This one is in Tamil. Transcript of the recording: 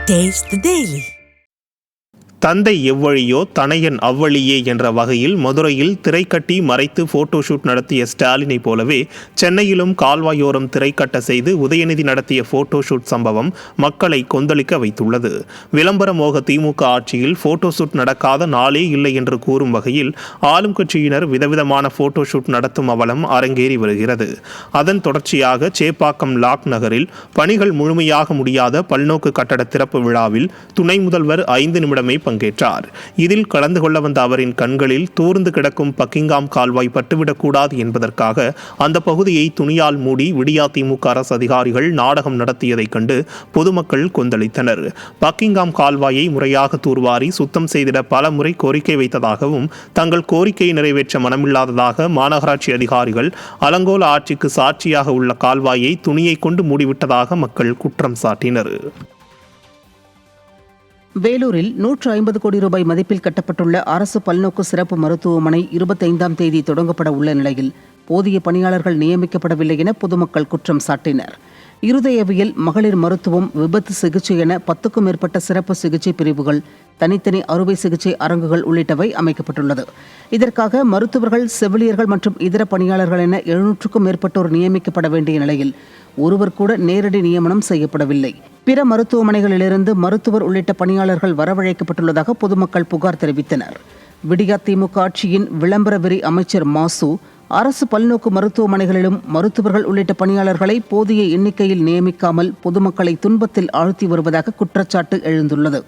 Taste the Daily. தந்தை எவ்வழியோ தனையன் அவ்வழியே என்ற வகையில் மதுரையில் திரைக்கட்டி மறைத்து போட்டோஷூட் நடத்திய ஸ்டாலினை போலவே சென்னையிலும் கால்வாயோரம் திரைக்கட்ட செய்து உதயநிதி நடத்திய போட்டோஷூட் சம்பவம் மக்களை கொந்தளிக்க வைத்துள்ளது. விளம்பர மோக திமுக ஆட்சியில் போட்டோஷூட் நடக்காத நாளே இல்லை என்று கூறும் வகையில் ஆளும் கட்சியினர் விதவிதமான போட்டோஷூட் நடத்தும் அவலம் அரங்கேறி வருகிறது. அதன் தொடர்ச்சியாக சேப்பாக்கம் லாக் நகரில் பணிகள் முழுமையாக முடியாத பல்நோக்கு கட்டட திறப்பு விழாவில் துணை முதல்வர் 5 நிமிடமே பங்கேற்றார். இதில் கலந்து கொள்ள வந்த அவரின் கண்களில் தூர்ந்து கிடக்கும் பக்கிங்காம் கால்வாய் பட்டுவிடக்கூடாது என்பதற்காக அந்த பகுதியை துணியால் மூடி விடியா திமுக அரசு அதிகாரிகள் நாடகம் நடத்தியதைக் கண்டு பொதுமக்கள் கொந்தளித்தனர். பக்கிங்காம் கால்வாயை முறையாக தூர்வாரி சுத்தம் செய்திட பல முறை கோரிக்கை வைத்ததாகவும் தங்கள் கோரிக்கையை நிறைவேற்ற மனமில்லாததாக மாநகராட்சி அதிகாரிகள் அலங்கோல ஆட்சிக்கு சாட்சியாக உள்ள கால்வாயை துணியை கொண்டு மூடிவிட்டதாக மக்கள் குற்றம் சாட்டினர். வேலூரில் 150 கோடி ரூபாய் மதிப்பில் கட்டப்பட்டுள்ள அரசு பல்நோக்கு சிறப்பு மருத்துவமனை 25ஆம் தேதி தொடங்கப்பட உள்ள நிலையில் போதிய பணியாளர்கள் நியமிக்கப்படவில்லை என பொதுமக்கள் குற்றம் சாட்டினர். இருதயவியல், மகளிர் மருத்துவம், விபத்து சிகிச்சை என 10க்கும் மேற்பட்ட சிறப்பு சிகிச்சை பிரிவுகள், தனித்தனி அறுவை சிகிச்சை அரங்குகள் உள்ளிட்டவை அமைக்கப்பட்டுள்ளது. இதற்காக மருத்துவர்கள், செவிலியர்கள் மற்றும் இதர பணியாளர்கள் என 700க்கும் மேற்பட்டோர் நியமிக்கப்பட வேண்டிய நிலையில் ஒருவர் கூட நேரடி நியமனம் செய்யப்படவில்லை. பிற மருத்துவமனைகளிலிருந்து மருத்துவர் உள்ளிட்ட பணியாளர்கள் வரவழைக்கப்பட்டுள்ளதாக பொதுமக்கள் புகார் தெரிவித்தனர். விடியா திமுக ஆட்சியின் விளம்பர வெறி அமைச்சர் மாசு அரசு பல்நோக்கு மருத்துவமனைகளிலும் மருத்துவர்கள் உள்ளிட்ட பணியாளர்களை போதிய எண்ணிக்கையில் நியமிக்காமல் பொதுமக்களை துன்பத்தில் ஆழ்த்தி வருவதாக குற்றச்சாட்டு எழுந்துள்ளது.